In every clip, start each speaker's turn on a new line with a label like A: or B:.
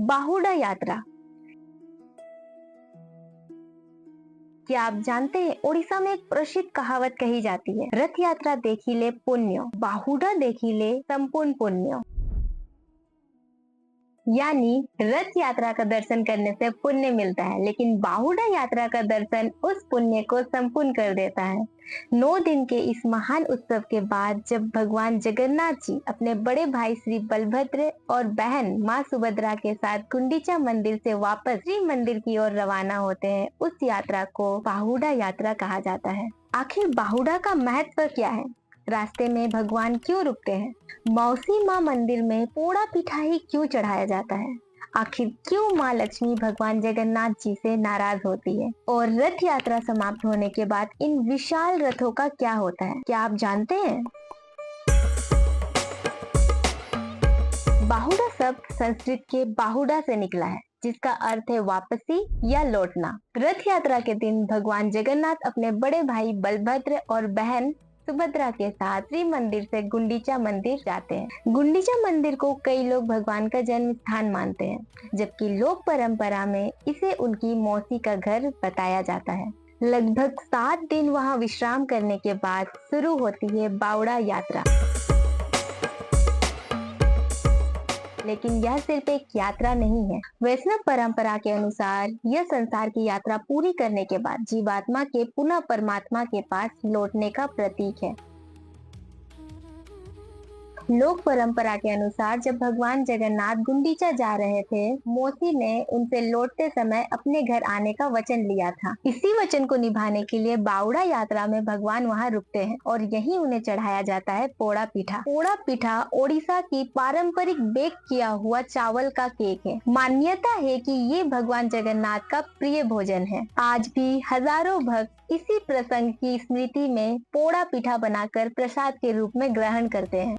A: बाहुड़ा यात्रा। क्या आप जानते हैं ओडिशा में एक प्रसिद्ध कहावत कही जाती है, रथ यात्रा देखिले पुण्य, बाहुड़ा देखिले संपूर्ण पुण्य। यानी रथ यात्रा का दर्शन करने से पुण्य मिलता है, लेकिन बाहुड़ा यात्रा का दर्शन उस पुण्य को संपूर्ण कर देता है। 9 दिन के इस महान उत्सव के बाद जब भगवान जगन्नाथ जी अपने बड़े भाई श्री बलभद्र और बहन माँ सुभद्रा के साथ गुंडीचा मंदिर से वापस श्री मंदिर की ओर रवाना होते हैं, उस यात्रा को बाहुड़ा यात्रा कहा जाता है। आखिर बाहुड़ा का महत्व क्या है? रास्ते में भगवान क्यों रुकते हैं? मौसी माँ मंदिर में पोड़ा पिठाई क्यों चढ़ाया जाता है? आखिर क्यों माँ लक्ष्मी भगवान जगन्नाथ जी से नाराज होती है? और रथ यात्रा समाप्त होने के बाद इन विशाल रथों का क्या होता है, क्या आप जानते हैं? बाहुड़ा शब्द संस्कृत के बाहुड़ा से निकला है, जिसका अर्थ है वापसी या लौटना। रथ यात्रा के दिन भगवान जगन्नाथ अपने बड़े भाई बलभद्र और बहन सुभद्रा के साथ श्री मंदिर से गुंडीचा मंदिर जाते हैं। गुंडीचा मंदिर को कई लोग भगवान का जन्म स्थान मानते हैं, जबकि लोक परंपरा में इसे उनकी मौसी का घर बताया जाता है। लगभग 7 दिन वहां विश्राम करने के बाद शुरू होती है बाहुड़ा यात्रा। लेकिन यह सिर्फ एक यात्रा नहीं है। वैष्णव परंपरा के अनुसार यह संसार की यात्रा पूरी करने के बाद जीवात्मा के पुनः परमात्मा के पास लौटने का प्रतीक है। लोक परंपरा के अनुसार जब भगवान जगन्नाथ गुंडीचा जा रहे थे, मौसी ने उनसे लौटते समय अपने घर आने का वचन लिया था। इसी वचन को निभाने के लिए बाहुड़ा यात्रा में भगवान वहां रुकते हैं और यहीं उन्हें चढ़ाया जाता है पोड़ा पिठा। पोड़ा पिठा ओडिशा की पारंपरिक बेक किया हुआ चावल का केक है। मान्यता है कि ये भगवान जगन्नाथ का प्रिय भोजन है। आज भी हजारों भक्त इसी प्रसंग की स्मृति में पोड़ा पिठा बनाकर प्रसाद के रूप में ग्रहण करते हैं।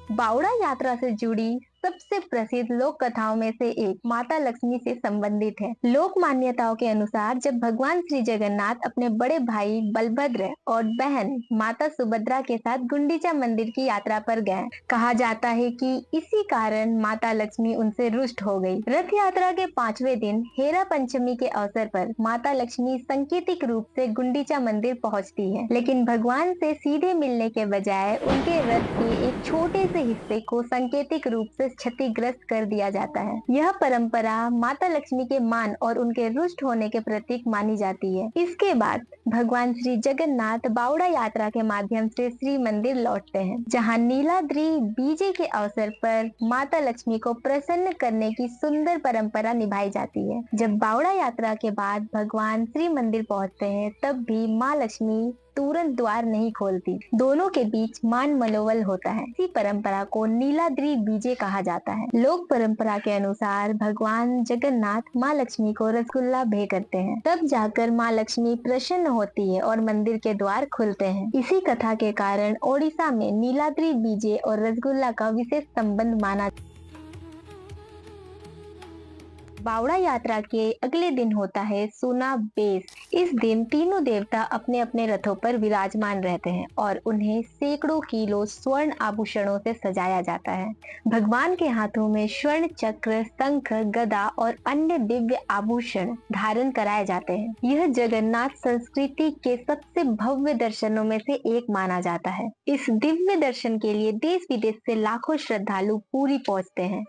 A: बाहुड़ा यात्रा से जुड़ी सबसे प्रसिद्ध लोक कथाओं में से एक माता लक्ष्मी से संबंधित है। लोक मान्यताओं के अनुसार जब भगवान श्री जगन्नाथ अपने बड़े भाई बलभद्र और बहन माता सुभद्रा के साथ गुंडीचा मंदिर की यात्रा पर गए, कहा जाता है कि इसी कारण माता लक्ष्मी उनसे रुष्ट हो गई। रथ यात्रा के 5वें दिन हेरा पंचमी के अवसर पर माता लक्ष्मी सांकेतिक रूप से गुंडीचा मंदिर पहुंचती है, लेकिन भगवान से सीधे मिलने के बजाय उनके रथ के एक छोटे से हिस्से को सांकेतिक रूप से क्षतिग्रस्त कर दिया जाता है। यह परंपरा माता लक्ष्मी के मान और उनके रुष्ट होने के प्रतीक मानी जाती है। इसके बाद भगवान श्री जगन्नाथ बाहुड़ा यात्रा के माध्यम से श्री मंदिर लौटते हैं, जहां नीलाद्रि बीजे के अवसर पर माता लक्ष्मी को प्रसन्न करने की सुंदर परंपरा निभाई जाती है। जब बाहुड़ा यात्रा के बाद भगवान श्री मंदिर पहुंचते हैं, तब भी माँ लक्ष्मी तुरंत द्वार नहीं खोलती। दोनों के बीच मान मनोवल होता है। इसी परंपरा को नीलाद्रि बीजे कहा जाता है। लोक परंपरा के अनुसार भगवान जगन्नाथ माँ लक्ष्मी को रसगुल्ला भेंट करते हैं, तब जाकर माँ लक्ष्मी प्रसन्न होती है और मंदिर के द्वार खुलते हैं। इसी कथा के कारण ओडिशा में नीलाद्रि बीजे और रसगुल्ला का विशेष संबंध माना। बाहुड़ा यात्रा के अगले दिन होता है सुना बेस। इस दिन तीनों देवता अपने अपने रथों पर विराजमान रहते हैं और उन्हें सैकड़ों किलो स्वर्ण आभूषणों से सजाया जाता है। भगवान के हाथों में स्वर्ण चक्र, शंख, गदा और अन्य दिव्य आभूषण धारण कराए जाते हैं। यह जगन्नाथ संस्कृति के सबसे भव्य दर्शनों में से एक माना जाता है। इस दिव्य दर्शन के लिए देश विदेश से लाखों श्रद्धालु पुरी पहुंचते हैं।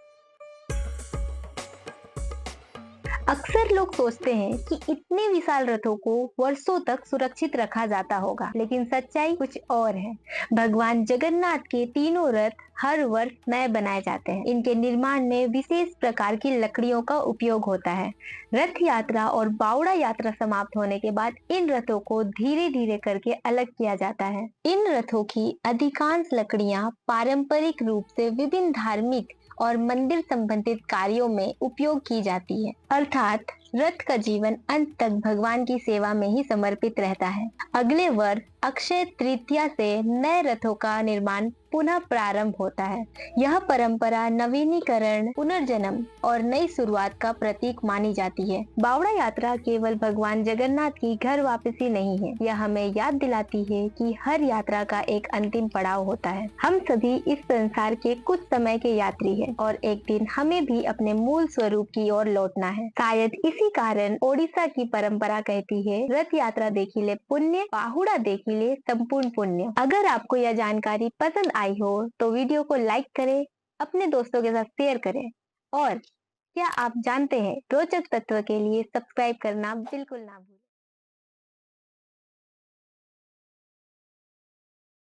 A: अक्सर लोग सोचते हैं कि इतने विशाल रथों को वर्षों तक सुरक्षित रखा जाता होगा, लेकिन सच्चाई कुछ और है। भगवान जगन्नाथ के तीनों रथ हर वर्ष नए बनाए जाते हैं। इनके निर्माण में विशेष प्रकार की लकड़ियों का उपयोग होता है। रथ यात्रा और बाहुड़ा यात्रा समाप्त होने के बाद इन रथों को धीरे धीरे करके अलग किया जाता है। इन रथों की अधिकांश लकड़ियां पारंपरिक रूप से विभिन्न धार्मिक और मंदिर संबंधित कार्यों में उपयोग की जाती है, अर्थात रथ का जीवन अंत तक भगवान की सेवा में ही समर्पित रहता है। अगले वर्ष अक्षय तृतीया से नए रथों का निर्माण पुनः प्रारंभ होता है। यह परंपरा नवीनीकरण, पुनर्जन्म और नई शुरुआत का प्रतीक मानी जाती है। बावड़ा यात्रा केवल भगवान जगन्नाथ की घर वापसी नहीं है, यह हमें याद दिलाती है कि हर यात्रा का एक अंतिम पड़ाव होता है। हम सभी इस संसार के कुछ समय के यात्री हैं और एक दिन हमें भी अपने मूल स्वरूप की ओर लौटना है। शायद इसी कारण ओडिशा की परंपरा कहती है, रथ यात्रा देखिले पुण्य, बाहुड़ा देखिले संपूर्ण पुण्य। अगर आपको यह जानकारी पसंद आई हो तो वीडियो को लाइक करें, अपने दोस्तों के साथ शेयर करें और क्या आप जानते हैं, रोचक तत्व के लिए सब्सक्राइब करना बिल्कुल ना भूलें।